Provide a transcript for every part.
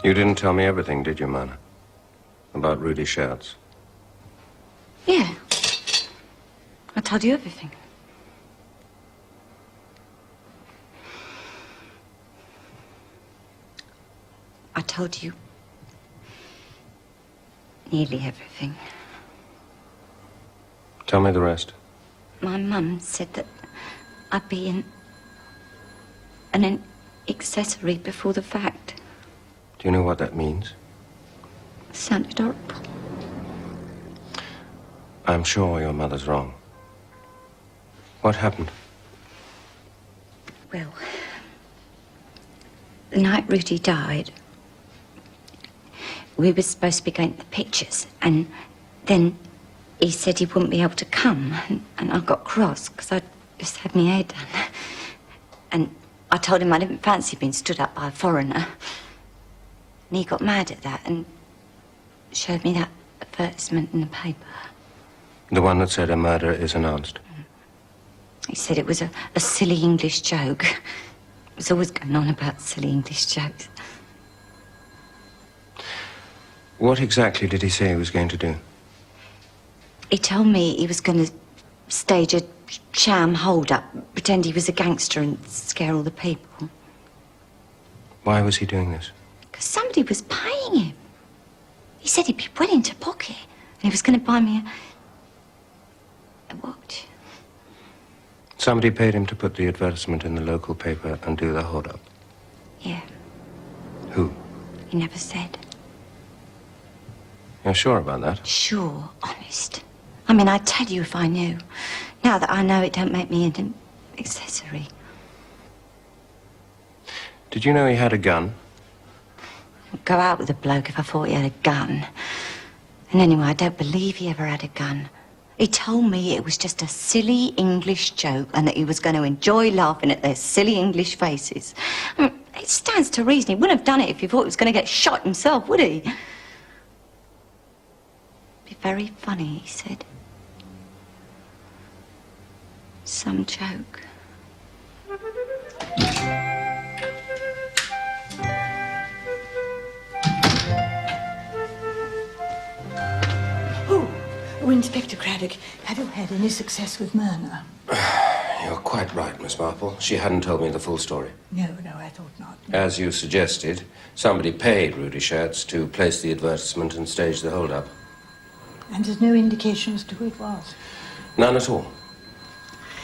You didn't tell me everything, did you, Myrna? About Rudy Schertz? Yeah. I told you everything. I told you nearly everything. Tell me the rest. My mum said that I'd be an accessory before the fact. Do you know what that means? It sounded horrible. I'm sure your mother's wrong. What happened? Well, the night Rudy died, we were supposed to be going to the pictures, and then he said he wouldn't be able to come, and I got cross because I just had my hair done. And I told him I didn't fancy being stood up by a foreigner. And he got mad at that and showed me that advertisement in the paper. The one that said a murder is announced? He said it was a silly English joke. It was always going on about silly English jokes. What exactly did he say he was going to do? He told me he was going to stage a sham hold-up, pretend he was a gangster and scare all the people. Why was he doing this? Because somebody was paying him. He said he'd be willing to pocket, and he was going to buy me a watch. Somebody paid him to put the advertisement in the local paper and do the hold-up? Yeah. Who? He never said. You're sure about that? Sure, honest. I mean, I'd tell you if I knew. Now that I know, it don't make me an accessory. Did you know he had a gun? I'd go out with a bloke if I thought he had a gun. And anyway, I don't believe he ever had a gun. He told me it was just a silly English joke and that he was going to enjoy laughing at their silly English faces. It stands to reason he wouldn't have done it if he thought he was going to get shot himself, would he? Be very funny, he said. Some joke. Oh, Inspector Craddock, have you had any success with Myrna? You're quite right, Miss Marple. She hadn't told me the full story. No, I thought not. As you suggested, somebody paid Rudy Schertz to place the advertisement and stage the hold-up. And there's no indication as to who it was? None at all.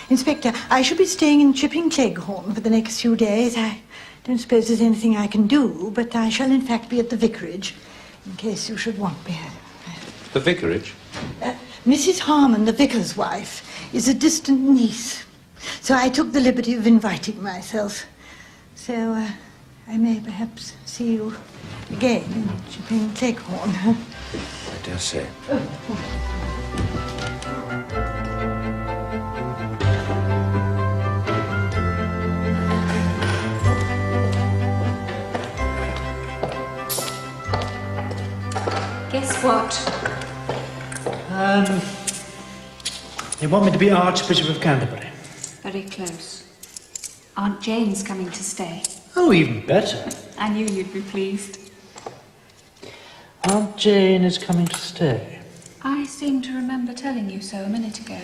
Inspector, I shall be staying in Chipping Cleghorn for the next few days. I don't suppose there's anything I can do, but I shall in fact be at the vicarage, in case you should want me. The vicarage? Mrs. Harmon, the vicar's wife, is a distant niece, so I took the liberty of inviting myself. So I may perhaps see you again in Chipping Cleghorn. I dare say. Guess what? You want me to be Archbishop of Canterbury? Very close. Aunt Jane's coming to stay. Oh, even better. I knew you'd be pleased. Aunt Jane is coming to stay. I seem to remember telling you so a minute ago.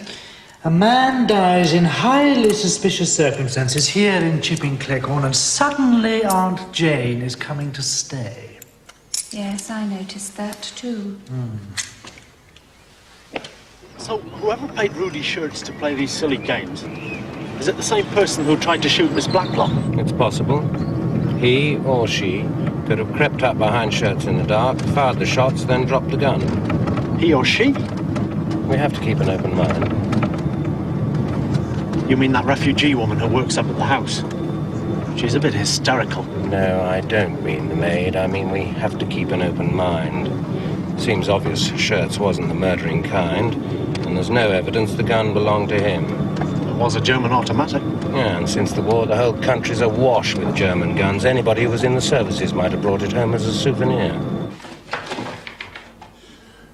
A man dies in highly suspicious circumstances here in Chipping Cleghorn, and suddenly Aunt Jane is coming to stay. Yes, I noticed that too. So, whoever paid Rudy Schertz to play these silly games, is it the same person who tried to shoot Miss Blacklock? It's possible. He or she could have crept up behind Schertz in the dark, fired the shots, then dropped the gun. He or she? We have to keep an open mind. You mean that refugee woman who works up at the house? She's a bit hysterical. No, I don't mean the maid. I mean we have to keep an open mind. Seems obvious Schertz wasn't the murdering kind, and there's no evidence the gun belonged to him. It was a German automatic. Yeah, and since the war, the whole country's awash with German guns. Anybody who was in the services might have brought it home as a souvenir.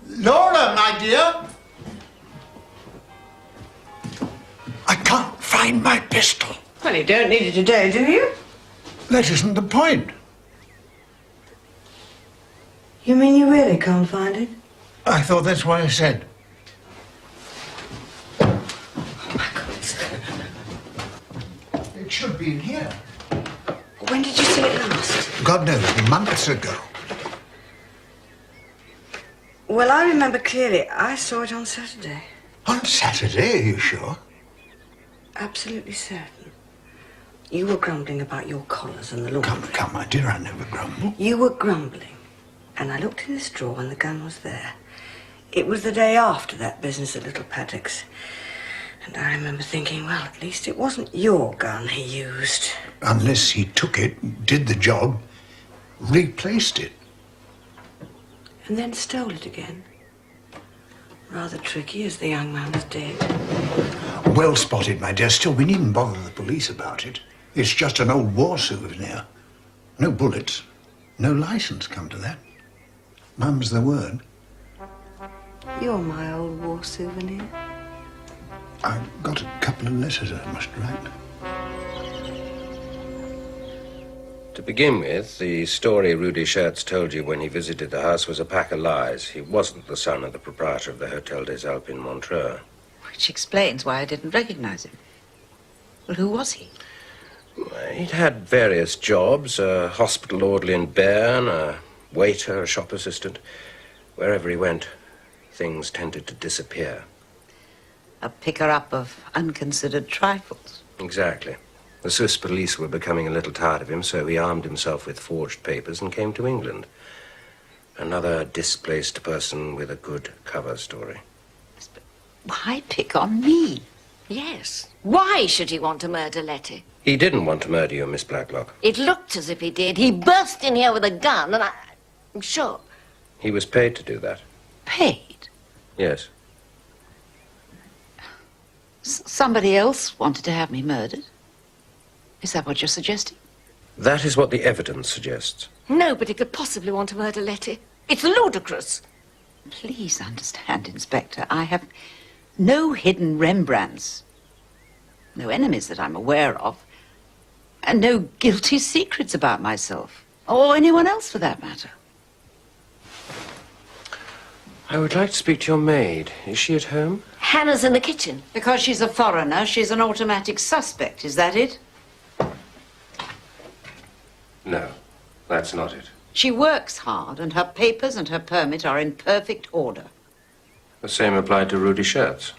Laura, my dear! I can't find my pistol. Well, you don't need it today, do you? That isn't the point. You mean you really can't find it? I thought that's what I said. Oh, my God. It should be in here. When did you see it last? God knows, months ago. Well, I remember clearly. I saw it on Saturday. On Saturday, are you sure? Absolutely certain. You were grumbling about your collars and the laundry. Come, my dear, I never grumble. You were grumbling. And I looked in this drawer and the gun was there. It was the day after that business at Little Paddock's. And I remember thinking, well, at least it wasn't your gun he used. Unless he took it, did the job, replaced it. And then stole it again. Rather tricky, as the young man was dead. Well spotted, my dear. Still, we needn't bother the police about it. It's just an old war souvenir. No bullets, no license, come to that. Mum's the word. You're my old war souvenir. I've got a couple of letters I must write. To begin with, the story Rudy Schertz told you when he visited the house was a pack of lies. He wasn't the son of the proprietor of the Hotel des Alpes in Montreux. Which explains why I didn't recognize him. Well, who was he? He'd had various jobs, a hospital orderly in Bern, a waiter, a shop assistant. Wherever he went, things tended to disappear. A picker-up of unconsidered trifles. Exactly. The Swiss police were becoming a little tired of him, so he armed himself with forged papers and came to England. Another displaced person with a good cover story. But why pick on me? Yes. Why should he want to murder Letty? He didn't want to murder you, Miss Blacklock. It looked as if he did. He burst in here with a gun, and I'm sure. He was paid to do that. Paid? Yes. Somebody else wanted to have me murdered? Is that what you're suggesting? That is what the evidence suggests. Nobody could possibly want to murder Letty. It's ludicrous. Please understand, Inspector, I have no hidden Rembrandts, no enemies that I'm aware of, and no guilty secrets about myself, or anyone else for that matter. I would like to speak to your maid. Is she at home? Hannah's in the kitchen. Because she's a foreigner, she's an automatic suspect, is that it? No, that's not it. She works hard, and her papers and her permit are in perfect order. The same applied to Rudy Schertz.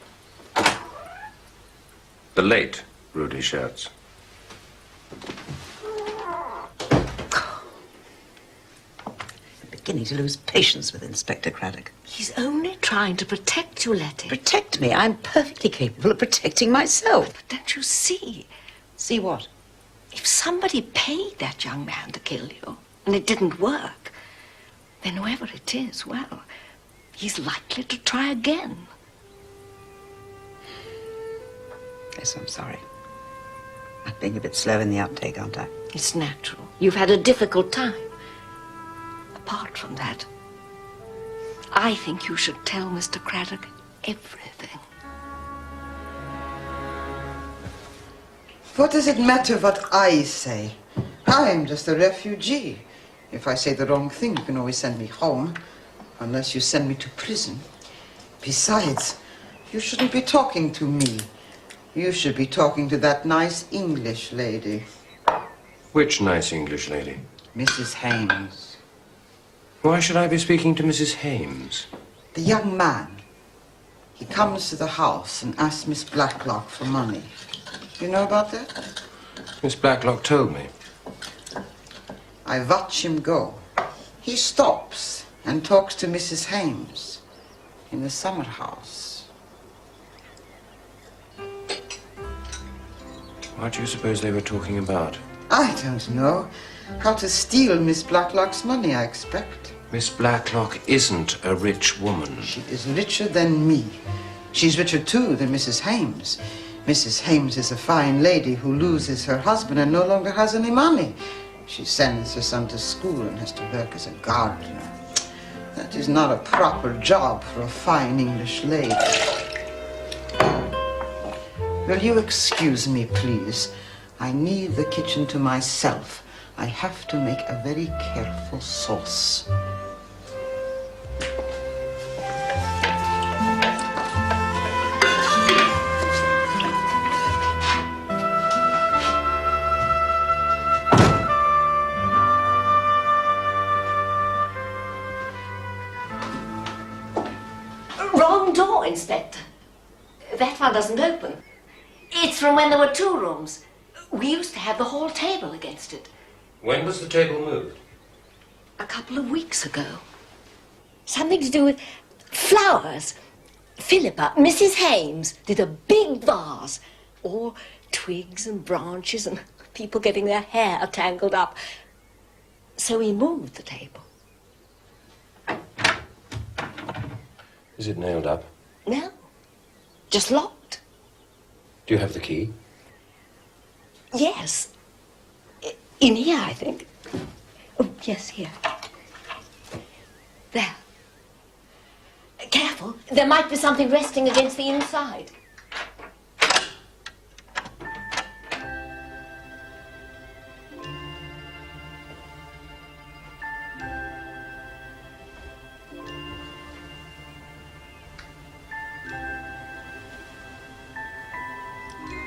The late Rudy Schertz. I'm beginning to lose patience with Inspector Craddock. He's only trying to protect you, Letty. Protect me? I'm perfectly capable of protecting myself. But don't you see? See what? If somebody paid that young man to kill you, and it didn't work, then whoever it is, well, he's likely to try again. Yes, I'm sorry. I'm being a bit slow in the uptake, aren't I? It's natural. You've had a difficult time. Apart from that, I think you should tell Mr. Craddock everything. What does it matter what I say? I am just a refugee. If I say the wrong thing, you can always send me home, unless you send me to prison. Besides, you shouldn't be talking to me. You should be talking to that nice English lady. Which nice English lady? Mrs. Hames. Why should I be speaking to Mrs. Hames? The young man. He comes to the house and asks Miss Blacklock for money. You know about that? Miss Blacklock told me. I watch him go. He stops and talks to Mrs. Hames in the summer house. What do you suppose they were talking about? I don't know. How to steal Miss Blacklock's money, I expect. Miss Blacklock isn't a rich woman. She is richer than me. She's richer, too, than Mrs. Hames. Mrs. Hames is a fine lady who loses her husband and no longer has any money. She sends her son to school and has to work as a gardener. That is not a proper job for a fine English lady. Will you excuse me, please? I need the kitchen to myself. I have to make a very careful sauce. wrong door, Inspector. That one doesn't open. It's from when there were 2 rooms. We used to have the hall table against it. When was the table moved? A couple of weeks ago. Something to do with flowers. Philippa, Mrs. Hames, did a big vase. All twigs and branches and people getting their hair tangled up. So we moved the table. Is it nailed up? No, just locked. Do you have the key? Yes. In here, I think. Oh, yes, here. There. Careful. There might be something resting against the inside.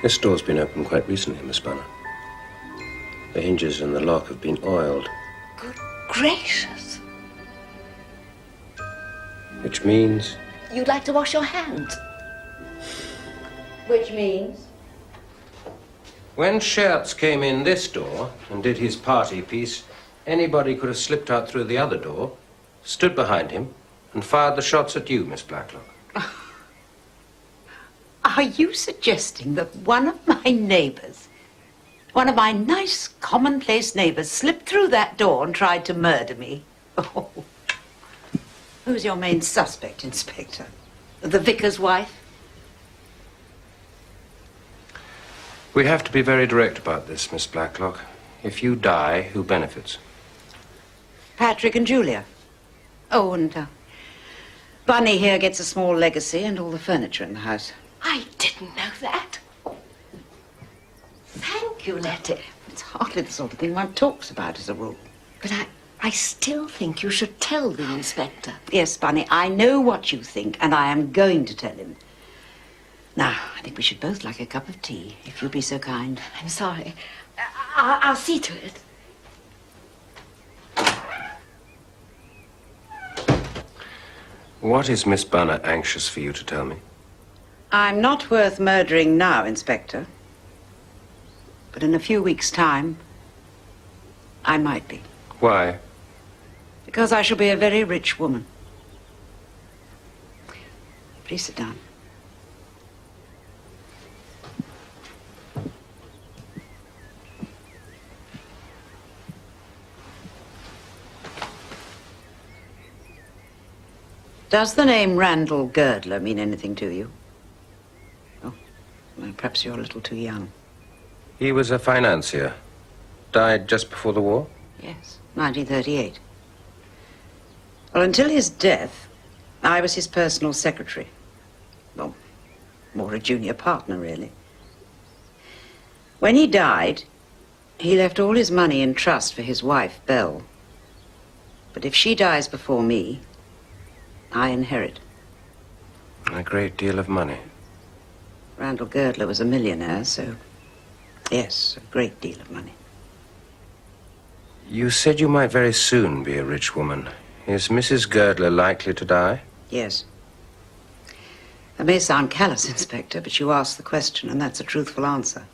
This door's been opened quite recently, Miss Bunner. The hinges and the lock have been oiled. Good gracious. Which means... You'd like to wash your hands. Which means? When Schertz came in this door and did his party piece, anybody could have slipped out through the other door, stood behind him, and fired the shots at you, Miss Blacklock. Are you suggesting that one of my neighbours, one of my nice, commonplace neighbours, slipped through that door and tried to murder me? Oh. Who's your main suspect, Inspector? The vicar's wife? We have to be very direct about this, Miss Blacklock. If you die, who benefits? Patrick and Julia. Oh, and Bunny here gets a small legacy and all the furniture in the house. I didn't know that. Thank you, Letty. It's hardly the sort of thing one talks about as a rule. But I still think you should tell the inspector. Yes, Bunny, I know what you think, and I am going to tell him. Now, I think we should both like a cup of tea, if you'll be so kind. I'm sorry. I'll see to it. What is Miss Bunner anxious for you to tell me? I'm not worth murdering now, Inspector. But in a few weeks' time, I might be. Why? Because I shall be a very rich woman. Please sit down. Does the name Randall Girdler mean anything to you? Oh, well, perhaps you're a little too young. He was a financier. Died just before the war? Yes, 1938. Well, until his death, I was his personal secretary. Well, more a junior partner, really. When he died, he left all his money in trust for his wife, Belle. But if she dies before me, I inherit. A great deal of money. Randall Girdler was a millionaire, so yes, a great deal of money. You said you might very soon be a rich woman. Is Mrs. Girdler likely to die? Yes. That may sound callous, Inspector, but you asked the question, and that's a truthful answer.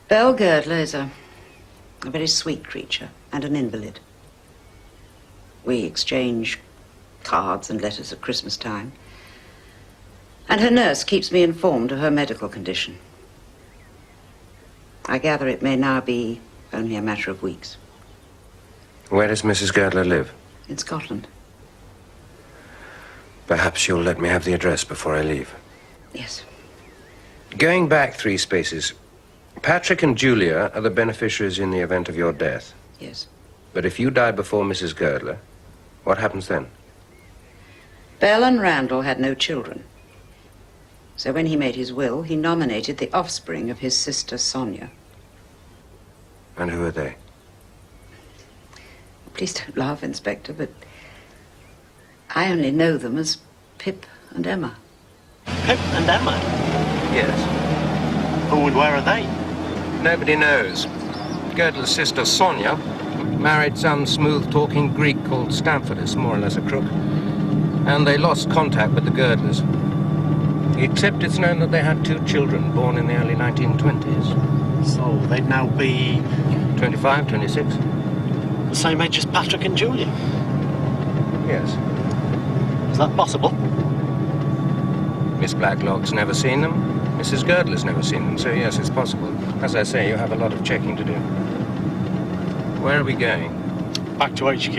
Belle Girdler is a very sweet creature and an invalid. We exchange cards and letters at Christmas time. And her nurse keeps me informed of her medical condition. I gather it may now be only a matter of weeks. Where does Mrs. Girdler live? In Scotland. Perhaps you'll let me have the address before I leave. Yes. Going back 3 spaces, Patrick and Julia are the beneficiaries in the event of your death. Yes. But if you die before Mrs. Girdler, what happens then? Belle and Randall had no children. So when he made his will, he nominated the offspring of his sister Sonia. And who are they? Please don't laugh, Inspector, but I only know them as Pip and Emma. Pip and Emma? Yes. Oh, and where are they? Nobody knows. Girdler's sister Sonia married some smooth-talking Greek called Stamfordus, more or less a crook. and they lost contact with the Girdlers. Except it's known that they had 2 children born in the early 1920s. So they'd now be 25, 26? the same age as Patrick and Julia. Yes. Is that possible? Miss Blacklock's never seen them. Mrs. Girdler's never seen them, so yes, it's possible. As I say, you have a lot of checking to do. Where are we going? Back to HQ.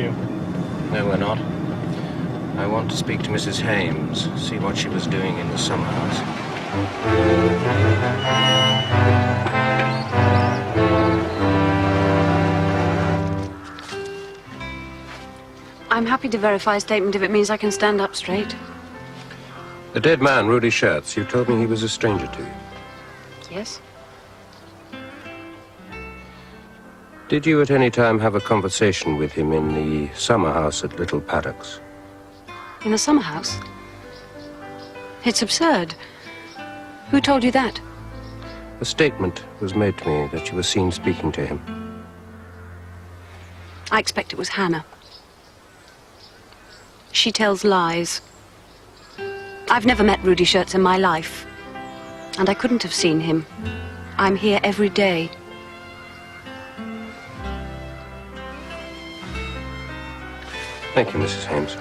No, we're not. I want to speak to Mrs. Hames, see what she was doing in the summer house. I'm happy to verify a statement if it means I can stand up straight. The dead man, Rudy Schertz, you told me he was a stranger to you. Yes? Did you at any time have a conversation with him in the summer house at Little Paddocks? In the summer house? It's absurd. Who told you that? A statement was made to me that you were seen speaking to him. I expect it was Hannah. She tells lies. I've never met Rudy Schertz in my life, and I couldn't have seen him. I'm here every day. Thank you, Mrs. Hames.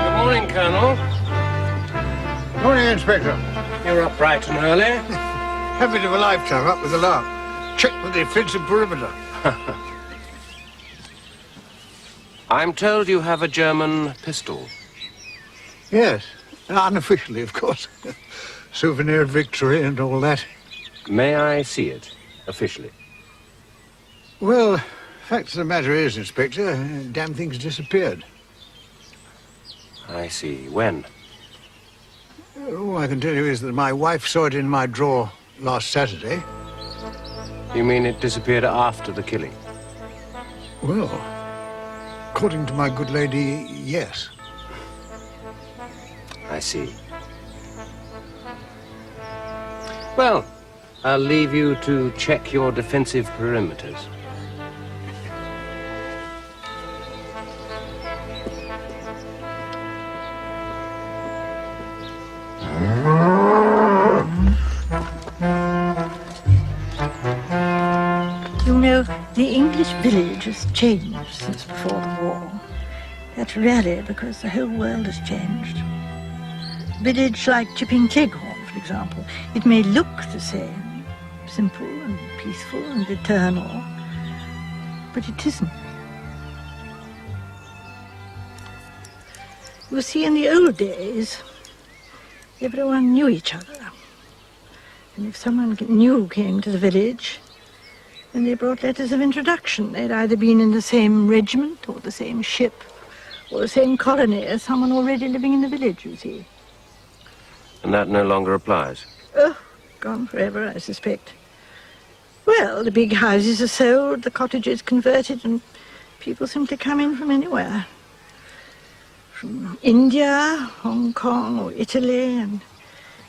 Good morning, Colonel. Morning, Inspector. You're up bright and early. Habit of a lifetime, up with the lark. Check the defensive perimeter. I'm told you have a German pistol. Yes, unofficially, of course. Souvenir of victory and all that. May I see it, officially? Well, fact of the matter is, Inspector, damn thing's disappeared. I see. When? All I can tell you is that my wife saw it in my drawer last Saturday. You mean it disappeared after the killing? Well, according to my good lady, yes. I see. Well, I'll leave you to check your defensive perimeters. You know, the English village has changed since before the war. That's really because the whole world has changed. A village like Chipping Cleghorn, for example, it may look the same, simple and peaceful and eternal, but it isn't. You see, in the old days, everyone knew each other. And if someone new came to the village, then they brought letters of introduction. They'd either been in the same regiment or the same ship or the same colony as someone already living in the village, you see. And that no longer applies? Oh, gone forever, I suspect. Well, the big houses are sold, the cottages converted, and people simply come in from anywhere. From India, Hong Kong, or Italy, and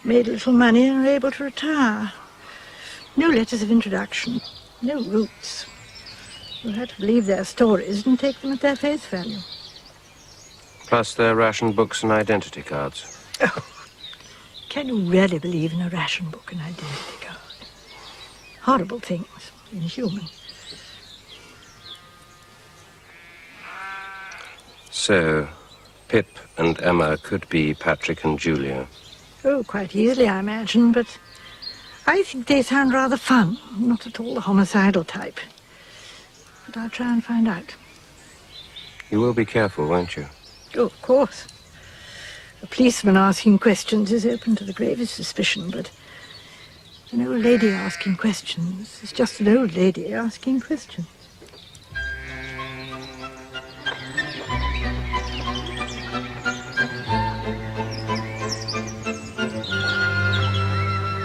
made a little money and are able to retire. No letters of introduction, no roots. You'll have to believe their stories and take them at their face value. Plus their ration books and identity cards. Oh, can you really believe in a ration book and identity card? Horrible things, inhuman. So, Pip and Emma could be Patrick and Julia. Oh, quite easily, I imagine, but I think they sound rather fun, not at all the homicidal type. But I'll try and find out. You will be careful, won't you? Oh, of course. A policeman asking questions is open to the gravest suspicion, but an old lady asking questions is just an old lady asking questions.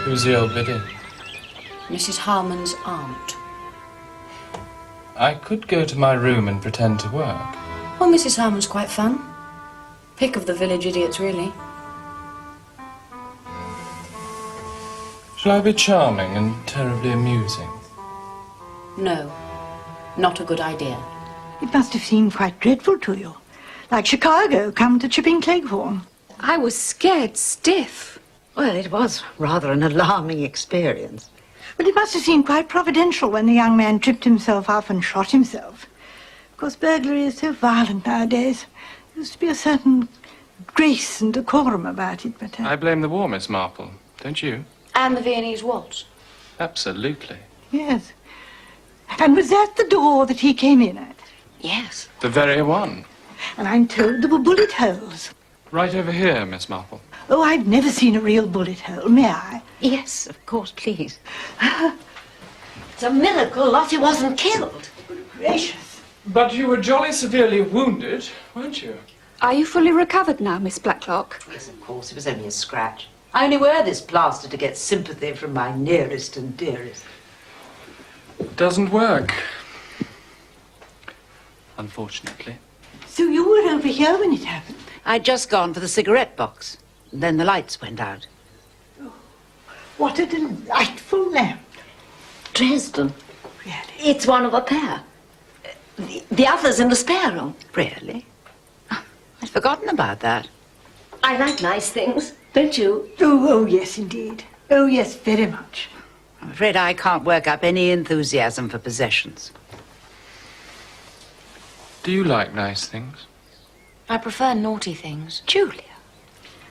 Who's the old biddy? Mrs. Harmon's aunt. I could go to my room and pretend to work. Oh, Mrs. Harmon's quite fun. Pick of the village idiots, really. Shall I be charming and terribly amusing? No, not a good idea. It must have seemed quite dreadful to you. Like Chicago come to Chipping Cleghorn. I was scared stiff. Well, it was rather an alarming experience. But it must have seemed quite providential when the young man tripped himself up and shot himself. Of course, burglary is so violent nowadays. There used to be a certain grace and decorum about it, but... I blame the war, Miss Marple, don't you? And the Viennese waltz. Absolutely. Yes. And was that the door that he came in at? Yes. The very one. And I'm told there were bullet holes. Right over here, Miss Marple. Oh, I've never seen a real bullet hole, may I? Yes, of course, please. It's a miracle Lottie wasn't killed. Gracious. But you were jolly severely wounded, weren't you? Are you fully recovered now, Miss Blacklock? Yes, of course, it was only a scratch. I only wear this plaster to get sympathy from my nearest and dearest. It doesn't work. Unfortunately. So you were over here when it happened? I'd just gone for the cigarette box. Then the lights went out. Oh, what a delightful lamp. Dresden. Really? It's one of a pair. The other's in the spare room. Really? Oh, I'd forgotten about that. I like nice things, don't you? Oh, yes, indeed. Oh, yes, very much. I'm afraid I can't work up any enthusiasm for possessions. Do you like nice things? I prefer naughty things. Julia.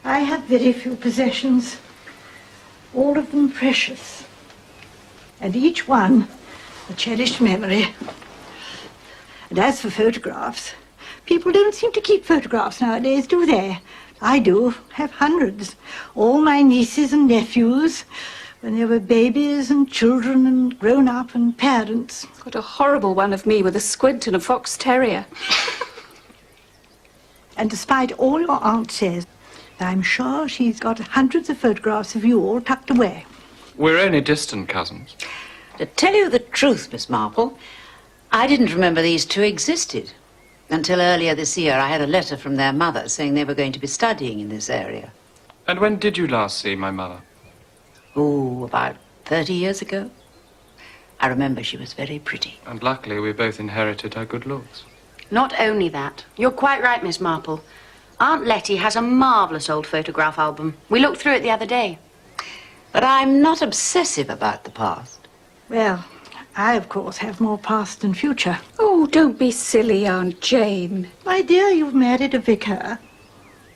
I have very few possessions, all of them precious, and each one a cherished memory. And as for photographs, people don't seem to keep photographs nowadays, do they? I do, have hundreds. All my nieces and nephews, when they were babies and children and grown up and parents. Got a horrible one of me with a squint and a fox terrier. And despite all your aunt says, I'm sure she's got hundreds of photographs of you all tucked away. We're only distant cousins. To tell you the truth, Miss Marple, I didn't remember these two existed. Until earlier this year, I had a letter from their mother saying they were going to be studying in this area. And when did you last see my mother? Oh, about 30 years ago. I remember she was very pretty. And luckily, we both inherited her good looks. Not only that. You're quite right, Miss Marple. Aunt Letty has a marvellous old photograph album. We looked through it the other day. But I'm not obsessive about the past. Well, I, of course, have more past than future. Oh, don't be silly, Aunt Jane. My dear, you've married a vicar.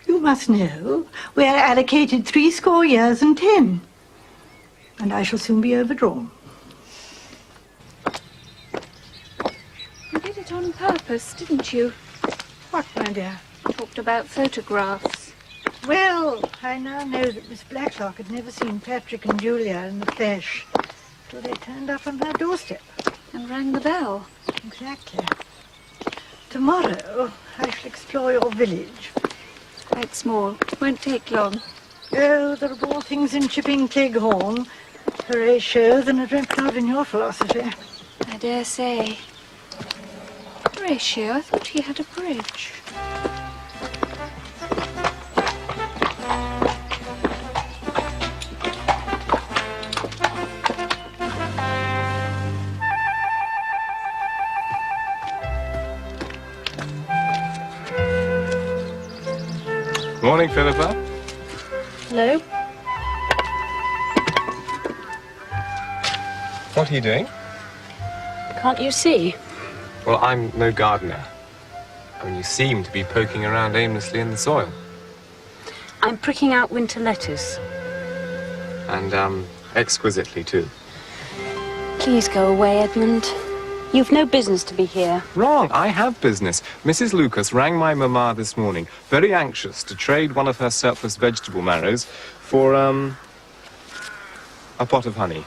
You must know we're allocated 70 years and 10. And I shall soon be overdrawn. You did it on purpose, didn't you? What, my dear? Talked about photographs. Well, I now know that Miss Blacklock had never seen Patrick and Julia in the flesh till they turned up on her doorstep. And rang the bell. Exactly. Tomorrow I shall explore your village. It's quite small. Won't take long. Oh, there are more things in Chipping Cleghorn for a show than are dreamt of in your philosophy. I dare say. Horatio, I thought he had a bridge. Morning, Philippa. Hello? What are you doing? Can't you see? Well, I'm no gardener. I mean, you seem to be poking around aimlessly in the soil. I'm pricking out winter lettuce. And, exquisitely, too. Please go away, Edmund. You've no business to be here. Wrong. I have business. Mrs. Lucas rang my mamma this morning, very anxious to trade one of her surplus vegetable marrows for, a pot of honey.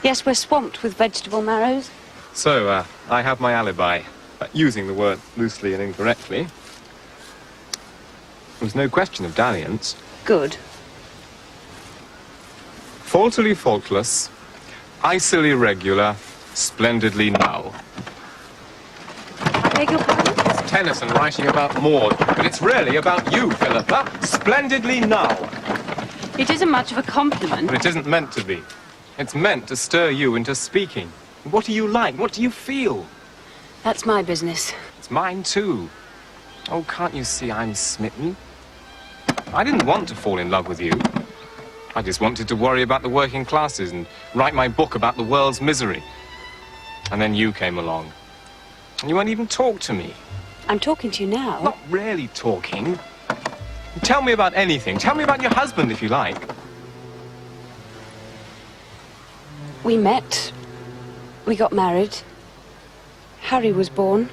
Yes, we're swamped with vegetable marrows. So, I have my alibi, using the word loosely and incorrectly. There's no question of dalliance. Good. Faultily faultless, icily regular, splendidly null. I beg your pardon? It's Tennyson writing about Maud, but it's really about you, Philippa. Splendidly null. It isn't much of a compliment. But it isn't meant to be. It's meant to stir you into speaking. What do you like? What do you feel? That's my business. It's mine too. Oh, can't you see I'm smitten? I didn't want to fall in love with you. I just wanted to worry about the working classes and write my book about the world's misery. And then you came along. And you won't even talk to me. I'm talking to you now. Not really talking. Tell me about anything. Tell me about your husband, if you like. We met. We got married. Harry was born.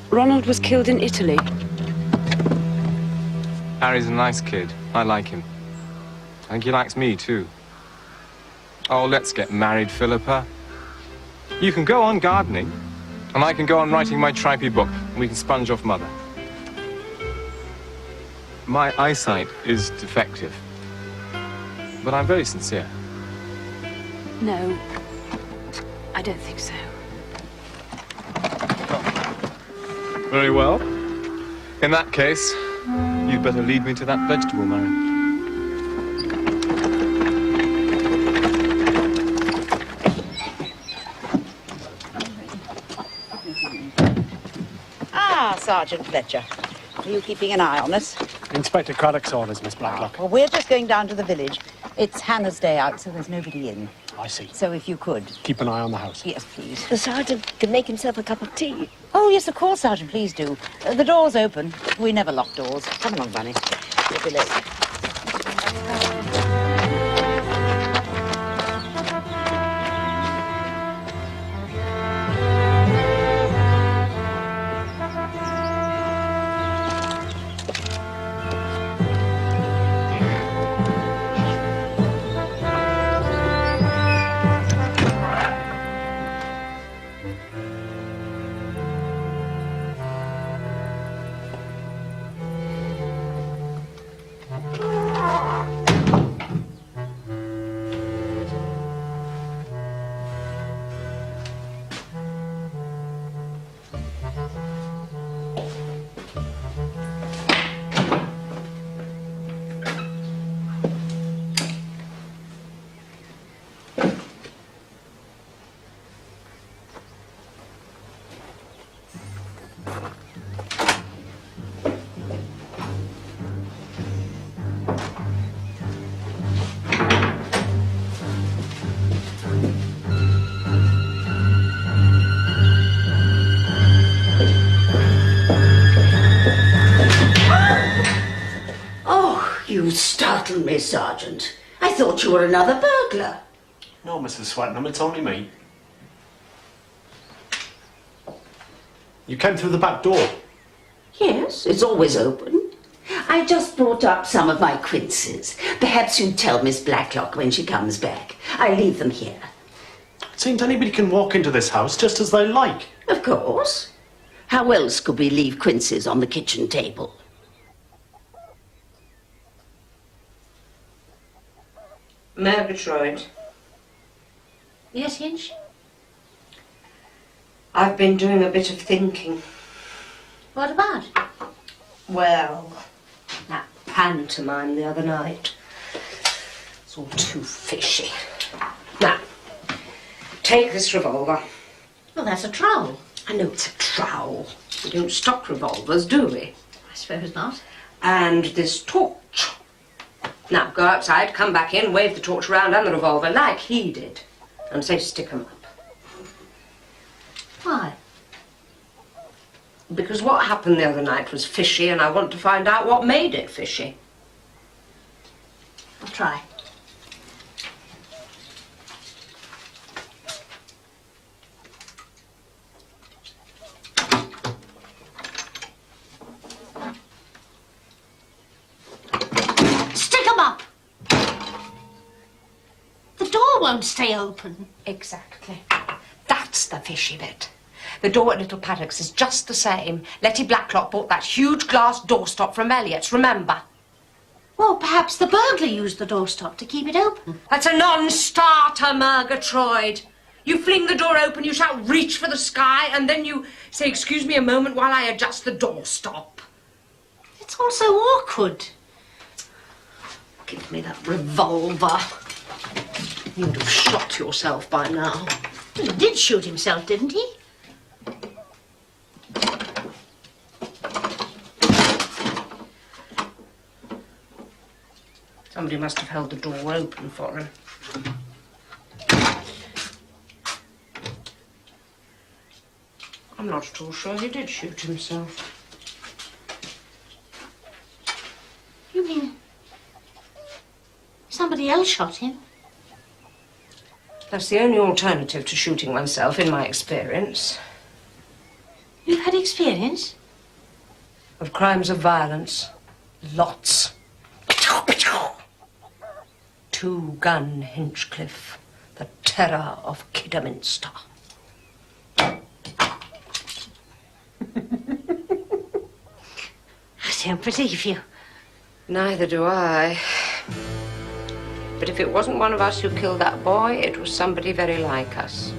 Ronald was killed in Italy. Harry's a nice kid. I like him. I think he likes me, too. Oh, let's get married, Philippa. You can go on gardening, and I can go on writing my tripy book, and we can sponge off Mother. My eyesight is defective, but I'm very sincere. No, I don't think so. Very well. In that case, you'd better lead me to that vegetable marriage. Ah, Sergeant Fletcher. Are you keeping an eye on us? Inspector Craddock's orders, Miss Blacklock. Well, we're just going down to the village. It's Hannah's day out, so there's nobody in. I see. So if you could... Keep an eye on the house. Yes, please. The sergeant can make himself a cup of tea. Oh, yes, of course, Sergeant, please do. The door's open. We never lock doors. Come along, Bunny. You'll be late. You startled me, Sergeant. I thought you were another burglar. No, Mrs. Swetnam, it's only me. You came through the back door. Yes, it's always open. I just brought up some of my quinces. Perhaps you'd tell Miss Blacklock when she comes back. I leave them here. It seems anybody can walk into this house just as they like. Of course. How else could we leave quinces on the kitchen table? Murgatroyd. Yes, Hinch? I've been doing a bit of thinking. What about? Well, that pantomime the other night. It's all too fishy. Now, take this revolver. Well, that's a trowel. I know it's a trowel. We don't stock revolvers, do we? I suppose not. And this torch. Now, go outside, come back in, wave the torch around and the revolver like he did. And say stick 'em up. Why? Because what happened the other night was fishy and I want to find out what made it fishy. I'll try. Stick 'em up! The door won't stay open. Exactly. That's the fishy bit. The door at Little Paddock's is just the same. Letty Blacklock bought that huge glass doorstop from Elliott's, remember? Well, perhaps the burglar used the doorstop to keep it open. That's a non-starter, Murgatroyd. You fling the door open, you shout, reach for the sky, and then you say, excuse me a moment while I adjust the doorstop. It's all so awkward. Give me that revolver. You'd have shot yourself by now. He did shoot himself, didn't he? Somebody must have held the door open for him. I'm not at all sure he did shoot himself. You mean somebody else shot him? That's the only alternative to shooting oneself, in my experience. You've had experience? Of crimes of violence. Lots. Two-gun Hinchcliffe, the terror of Kidderminster. I don't believe you. Neither do I. But if it wasn't one of us who killed that boy, it was somebody very like us.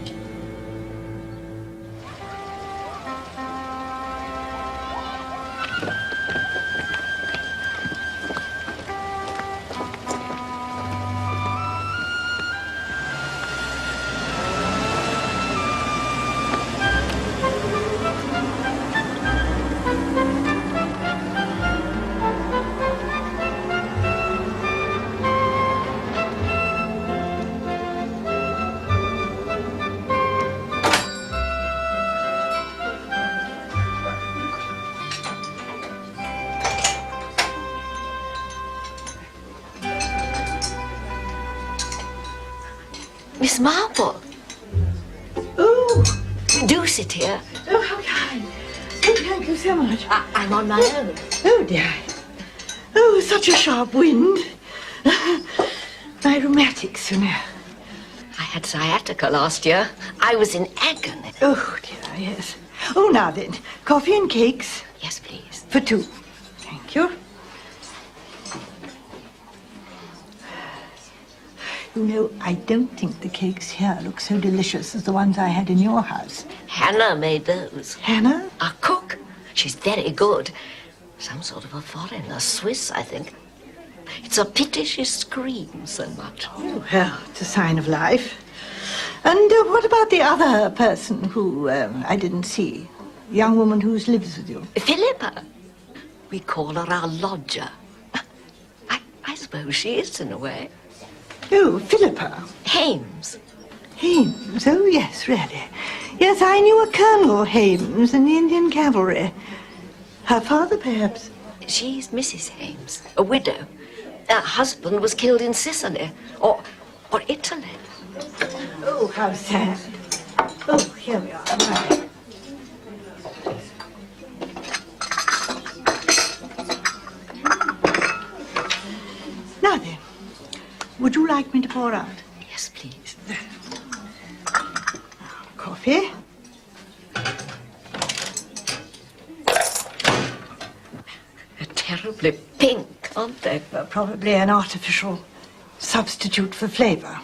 Miss Marple. Oh. Do sit here. Oh, how kind. Oh, thank you so much. I'm on my own. Oh, dear. Oh, such a sharp wind. My rheumatics, you know. I had sciatica last year. I was in agony. Oh, dear, yes. Oh, now then, coffee and cakes. Yes, please. For two. Thank you. You know, I don't think the cakes here look so delicious as the ones I had in your house. Hannah made those. Hannah? Our cook. She's very good. Some sort of a foreigner, Swiss, I think. It's a pity she screams so much. Oh, well, it's a sign of life. And what about the other person who I didn't see? The young woman who lives with you? Philippa. We call her our lodger. I suppose she is, in a way. Oh, Philippa. Hames. Hames? Oh, yes, really. Yes, I knew a Colonel Hames in the Indian Cavalry. Her father, perhaps? She's Mrs. Hames, a widow. Her husband was killed in Sicily, or Italy. Oh, how sad. Oh, here we are. Right. Now then, would you like me to pour out? Yes, please. Coffee. They're terribly pink, aren't they? Probably an artificial substitute for flavor.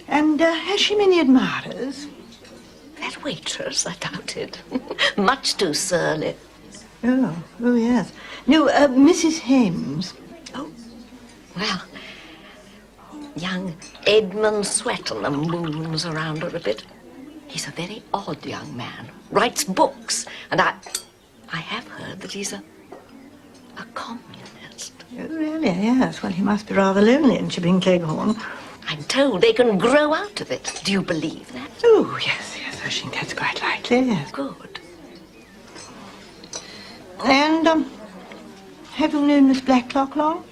And has she many admirers? That waitress, I doubt it. Much too surly. Oh, yes. No, Mrs. Hames. Oh, well, young Edmund Swettenham moons around her a bit. He's a very odd young man, writes books, and I have heard that he's a communist. Oh, really, yes. Well, he must be rather lonely in Chipping Cleghorn. I'm told they can grow out of it. Do you believe that? Oh, yes, I think that's quite likely, yes. Good. And, have you known Miss Blacklock long?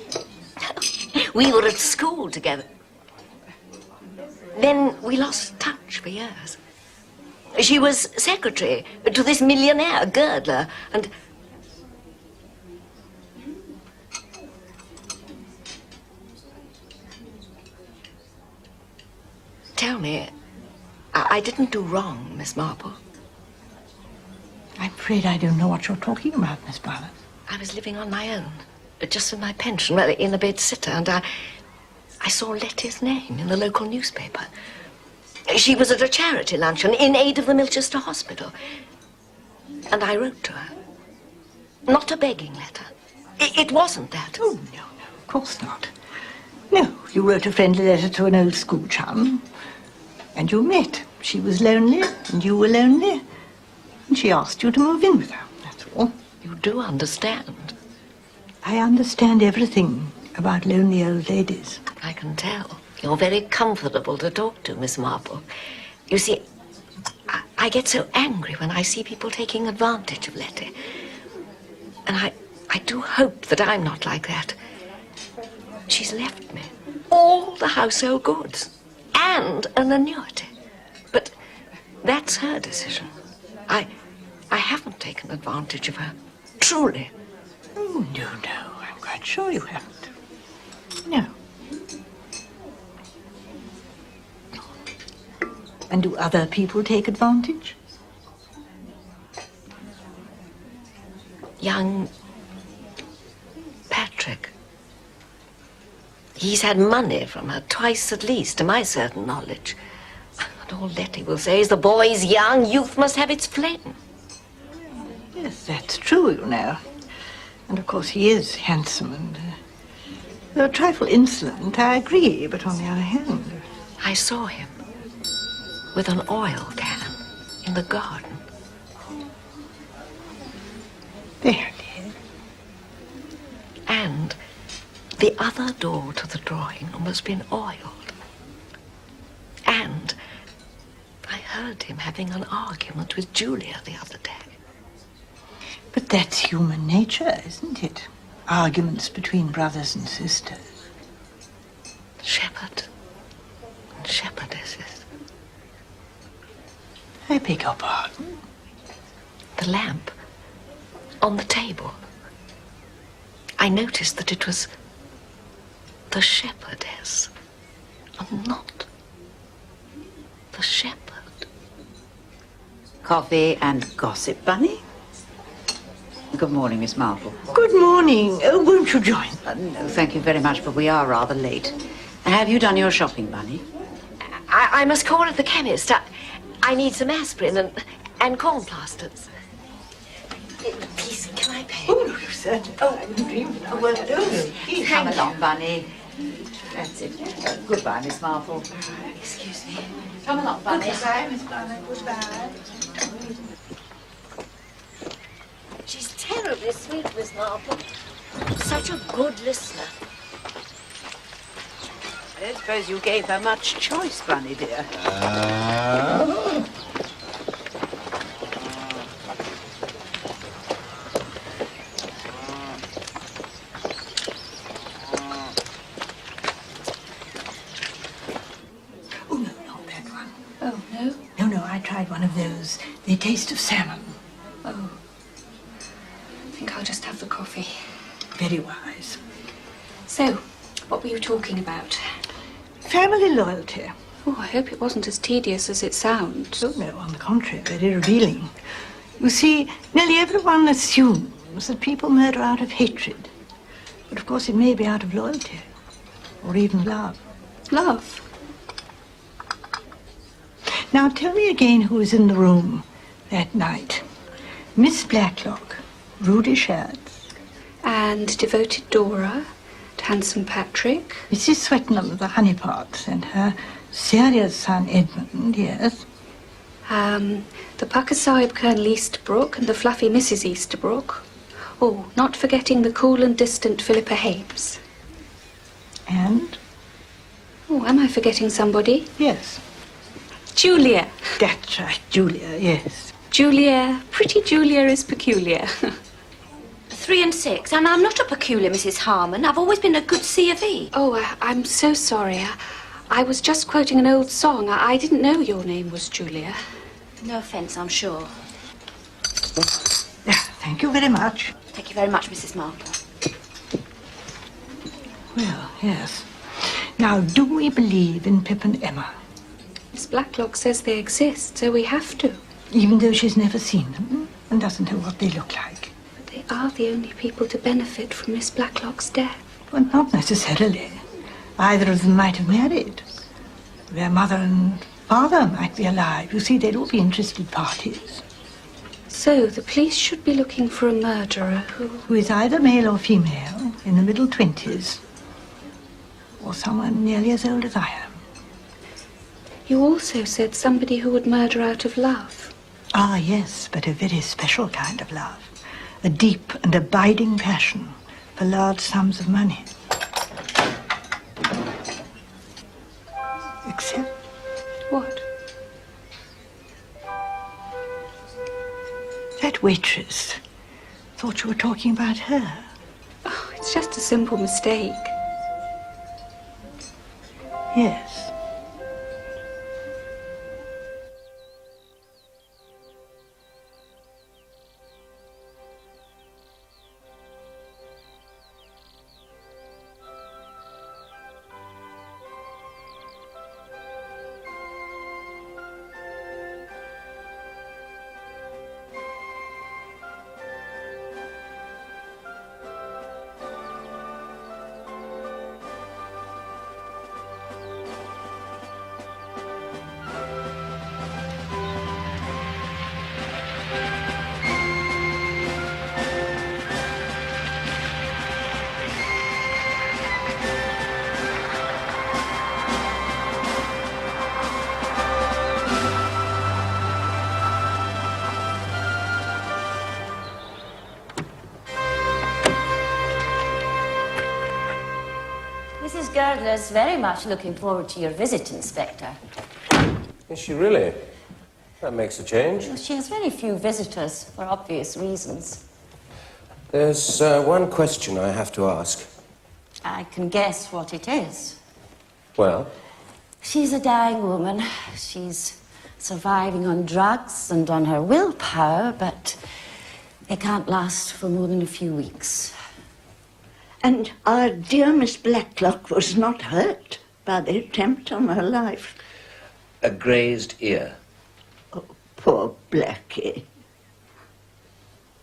We were at school together. Then we lost touch for years. She was secretary to this millionaire girdler, and... Tell me, I didn't do wrong, Miss Marple. I'm afraid I don't know what you're talking about, Miss Barnett. I was living on my own, just with my pension, in a bed sitter, and I saw Letty's name in the local newspaper. She was at a charity luncheon in aid of the Milchester Hospital. And I wrote to her. Not a begging letter. It wasn't that. Oh, no, of course not. No, you wrote a friendly letter to an old school chum. And you met. She was lonely, and you were lonely. And she asked you to move in with her, that's all. You do understand. I understand everything about lonely old ladies. I can tell. You're very comfortable to talk to, Miss Marple. You see, I get so angry when I see people taking advantage of Letty. And I do hope that I'm not like that. She's left me all the household goods and an annuity. But that's her decision. I haven't taken advantage of her. Truly. Oh, no, I'm quite sure you haven't. No. And do other people take advantage? Young Patrick. He's had money from her twice at least, to my certain knowledge. And all Letty will say is the boy's young, youth must have its fling. Yes, that's true, you know. And of course he is handsome and though a trifle insolent, I agree, but on the other hand... I saw him with an oil can in the garden. There, dear. And the other door to the drawing room has been oiled. And I heard him having an argument with Julia the other day. But that's human nature, isn't it? Arguments between brothers and sisters. Shepherd and shepherdesses. I beg your pardon? The lamp on the table. I noticed that it was the shepherdess and not the shepherd. Coffee and gossip, Bunny? Good morning, Miss Marple. Good morning. Oh, won't you join? No, thank you very much, but we are rather late. Have you done your shopping, Bunny? I must call at the chemist. I need some aspirin and corn plasters. Please, can I pay? Oh, no, certainly. Oh, I wouldn't dream of that. Well, no. Come along, Bunny. That's it. Goodbye, Miss Marple. Excuse me. Come along, Bunny. Goodbye, Miss Bunny. Goodbye. She's terribly sweet, Miss Marple. Such a good listener. I don't suppose you gave her much choice, Bunny, dear. Oh, no, not that one. Oh, no? No, I tried one of those. They taste of salmon. Oh. I think I'll just have the coffee. Very wise. So, what were you talking about? Family loyalty. Oh, I hope it wasn't as tedious as it sounds. Oh, no, on the contrary, very revealing. You see, nearly everyone assumes that people murder out of hatred. But of course it may be out of loyalty. Or even love. Love? Now tell me again who was in the room that night. Miss Blacklock, Rudy Schertz. And devoted Dora, handsome Patrick. Mrs. Swetnam of the Honeypots and her serious son Edmund, yes. The pucker sahib Colonel Easterbrook and the fluffy Mrs. Easterbrook. Oh, not forgetting the cool and distant Philippa Hames. And? Oh, am I forgetting somebody? Yes. Julia. That's right, Julia, yes. Julia, pretty Julia is peculiar. 3 and 6, and I'm not a peculiar Mrs. Harmon. I've always been a good C of E. Oh, I'm so sorry. I was just quoting an old song. I didn't know your name was Julia. No offence, I'm sure. Thank you very much. Thank you very much, Mrs. Marple. Well, yes. Now, do we believe in Pip and Emma? Miss Blacklock says they exist, so we have to. Even though she's never seen them and doesn't know what they look like. But they are the only people to benefit from Miss Blacklock's death. Well, not necessarily. Either of them might have married. Their mother and father might be alive. You see, they'd all be interested parties. So, the police should be looking for a murderer who is either male or female, in the middle 20s, or someone nearly as old as I am. You also said somebody who would murder out of love. Ah, yes, but a very special kind of love. A deep and abiding passion for large sums of money. Except... What? That waitress. Thought you were talking about her. Oh, it's just a simple mistake. Yes. Mrs. Girdler's very much looking forward to your visit, Inspector. Is she really? That makes a change. Well, she has very few visitors, for obvious reasons. There's one question I have to ask. I can guess what it is. Well? She's a dying woman. She's surviving on drugs and on her willpower, but they can't last for more than a few weeks. And our dear Miss Blacklock was not hurt by the attempt on her life. A grazed ear. Oh, poor Blackie.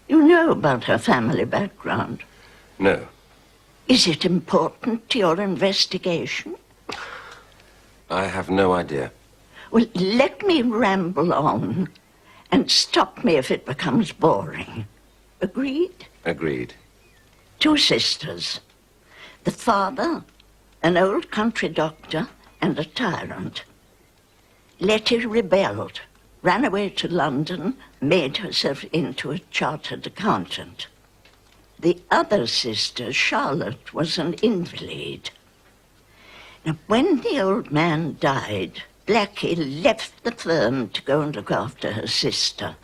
You know about her family background? No. Is it important to your investigation? I have no idea. Well, let me ramble on and stop me if it becomes boring. Agreed? Agreed. 2 sisters. The father, an old country doctor and a tyrant. Letty rebelled, ran away to London, made herself into a chartered accountant. The other sister, Charlotte, was an invalid. Now, when the old man died, Blackie left the firm to go and look after her sister.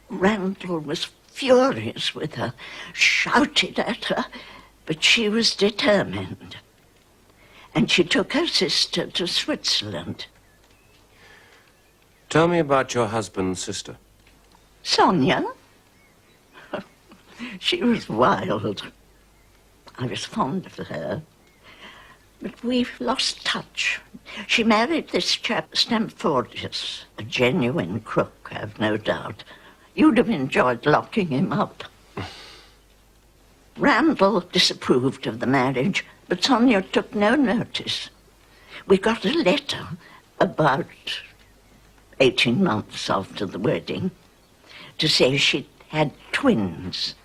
Randall was furious with her, shouted at her, but she was determined. And she took her sister to Switzerland. Tell me about your husband's sister. Sonia? She was wild. I was fond of her. But we've lost touch. She married this chap, Stamfordius, a genuine crook, I've no doubt. You'd have enjoyed locking him up. Randall disapproved of the marriage, but Sonia took no notice. We got a letter about 18 months after the wedding to say she'd had twins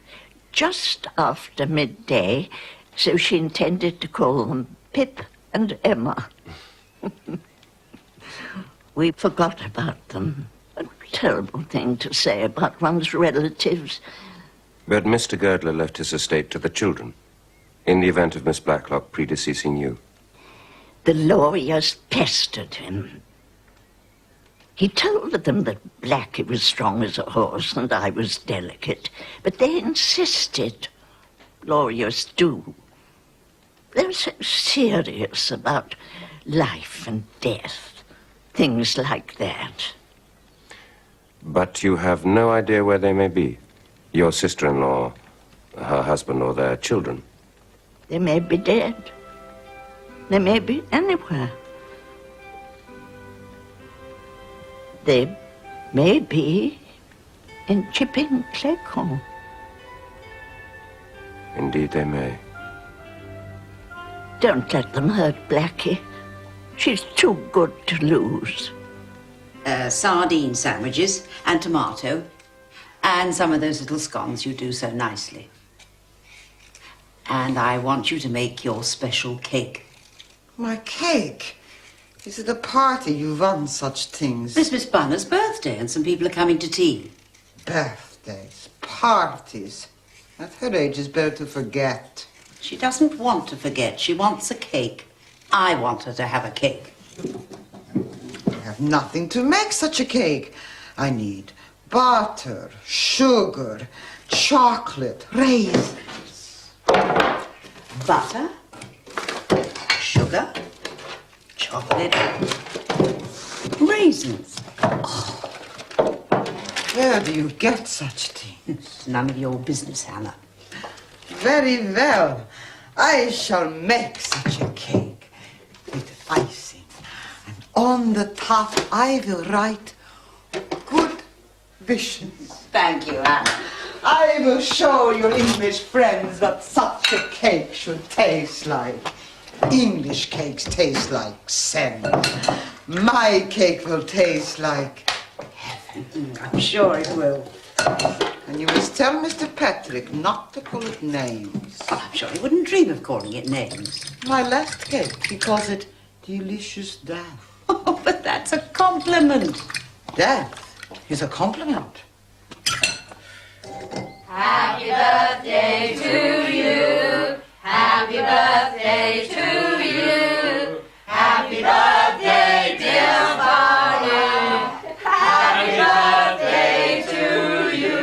just after midday, so she intended to call them Pip and Emma. We forgot about them. A terrible thing to say about one's relatives. But Mr. Girdler left his estate to the children, in the event of Miss Blacklock predeceasing you. The lawyers pestered him. He told them that Blackie was strong as a horse and I was delicate, but they insisted. Lawyers do. They're so serious about life and death, things like that. But you have no idea where they may be? Your sister-in-law, her husband, or their children? They may be dead. They may be anywhere. They may be in Chipping Cleghorn. Indeed they may. Don't let them hurt Blackie. She's too good to lose. Sardine sandwiches and tomato. And some of those little scones you do so nicely. And I want you to make your special cake. My cake? Is it a party you run such things? It's Miss Bunner's birthday and some people are coming to tea. Birthdays, parties. At her age, it's better to forget. She doesn't want to forget. She wants a cake. I want her to have a cake. I have nothing to make such a cake. I need butter, sugar, chocolate, raisins. Butter, sugar, chocolate, raisins. Oh. Where do you get such things? None of your business, Hannah. Very well. I shall make such a cake with icing. And on the top I will write good wishes. Thank you, Hannah. I will show your English friends what such a cake should taste like. English cakes taste like sand. My cake will taste like heaven. I'm sure it will. And you must tell Mr. Patrick not to call it names. Oh, I'm sure he wouldn't dream of calling it names. My last cake, he calls it delicious death. Oh, but that's a compliment. Death is a compliment. Happy birthday to you. Happy birthday to you. Happy birthday, dear Barney. Happy birthday to you.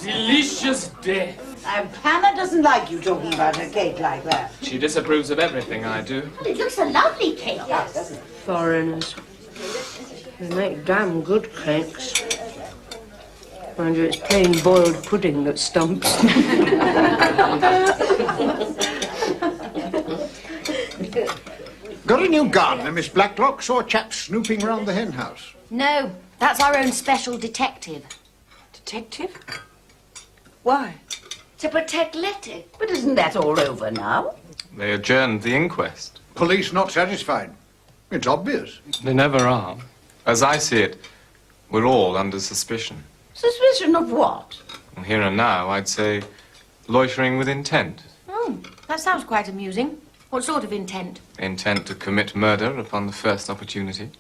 Delicious death. Hannah doesn't like you talking about her cake like that. She disapproves of everything I do. Well, it looks a lovely cake. Yes, doesn't it? Foreigners. They make damn good cakes. Mind you, it's plain boiled pudding that stumps. Got a new gardener, Miss Blacklock? Saw a chap snooping round the hen house. No, that's our own special detective. Detective? Why? To protect Letty. But isn't that all over now? They adjourned the inquest. Police not satisfied. It's obvious. They never are. As I see it, we're all under suspicion. Suspicion of what? And here and now, I'd say loitering with intent. Oh, that sounds quite amusing. What sort of intent? Intent to commit murder upon the first opportunity.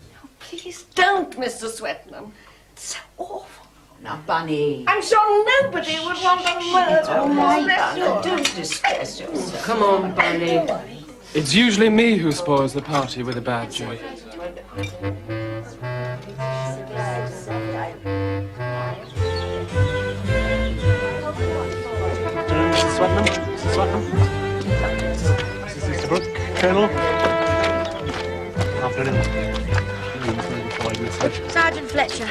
Please don't, Mr. Swetnam. It's so awful. Now, Bunny. I'm sure nobody would want a murder. Oh, my Bless Bunny, you. don't distress yourself. Come on, Bunny. It's usually me who spoils the party with a bad joke. Mrs. Swetnam? Mrs. Swetnam? This is Mr. Brooke, Colonel. Afternoon. Sergeant Fletcher,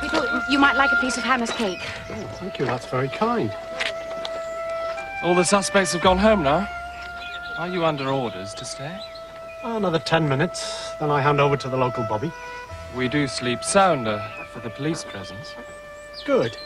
we thought you might like a piece of Hannah's cake. Oh, thank you, that's very kind. All the suspects have gone home now. Are you under orders to stay? Another 10 minutes, then I hand over to the local bobby. We do sleep sounder for the police presence. Good.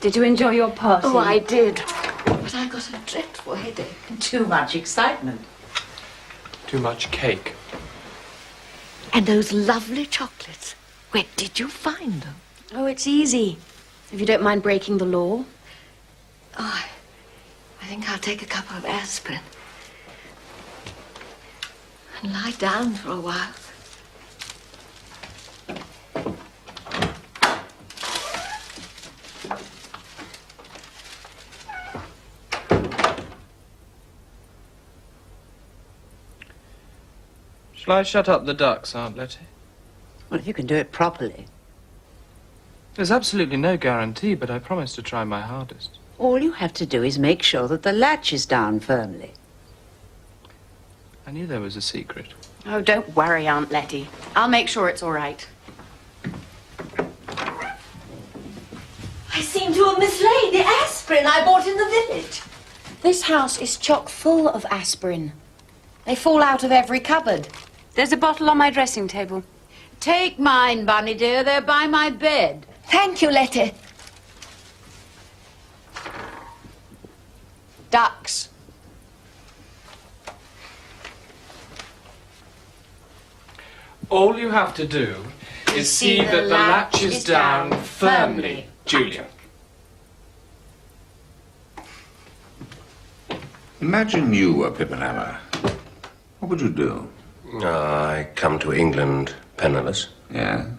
Did you enjoy your party? Oh, I did. But I got a dreadful headache. Too much excitement. Too much cake. And those lovely chocolates. Where did you find them? Oh, it's easy. If you don't mind breaking the law. Oh, I think I'll take a couple of aspirin. And lie down for a while. Shall I shut up the ducks, Aunt Letty? Well, if you can do it properly. There's absolutely no guarantee, but I promise to try my hardest. All you have to do is make sure that the latch is down firmly. I knew there was a secret. Oh, don't worry, Aunt Letty. I'll make sure it's all right. I seem to have mislaid the aspirin I bought in the village. This house is chock full of aspirin. They fall out of every cupboard. There's a bottle on my dressing table. Take mine, Bunny dear. They're by my bed. Thank you, Letty. Ducks. All you have to do is see that the latch is down firmly, Julia. Imagine you were Pippenhammer. What would you do? I come to England penniless. Yeah?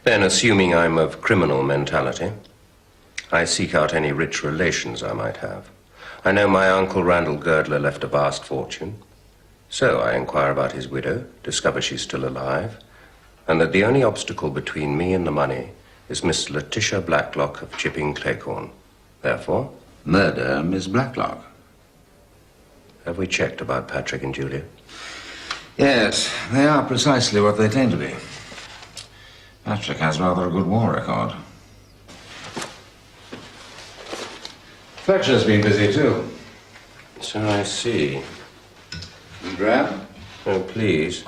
Then, assuming I'm of criminal mentality, I seek out any rich relations I might have. I know my uncle Randall Girdler left a vast fortune. So I inquire about his widow, discover she's still alive, and that the only obstacle between me and the money is Miss Letitia Blacklock of Chipping Cleghorn. Therefore... Murder Miss Blacklock. Have we checked about Patrick and Julia? Yes, they are precisely what they claim to be. Patrick has rather a good war record. Fletcher's been busy too. So I see. Grab? Oh, please.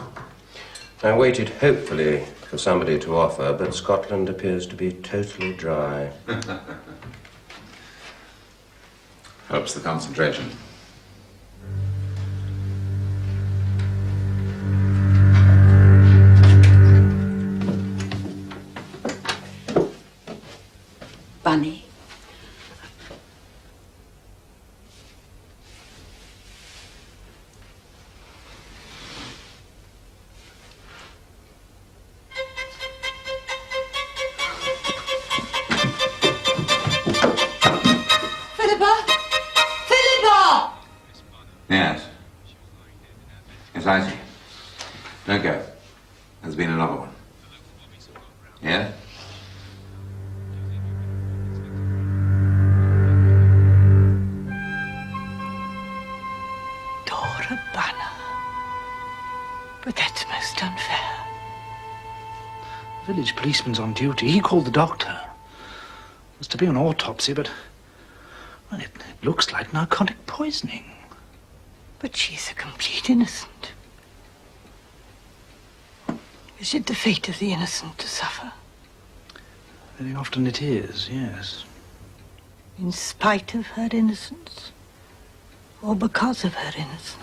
I waited hopefully for somebody to offer, but Scotland appears to be totally dry. Helps the concentration. Bunny. Yes. Yes, I see. Don't go. There's been another one. Yes? Dora Banner. But that's most unfair. The village policeman's on duty. He called the doctor. Was to be an autopsy, but... well, it looks like narcotic poisoning. But she's a complete innocent. Is it the fate of the innocent to suffer? Very often it is, yes. In spite of her innocence? Or because of her innocence?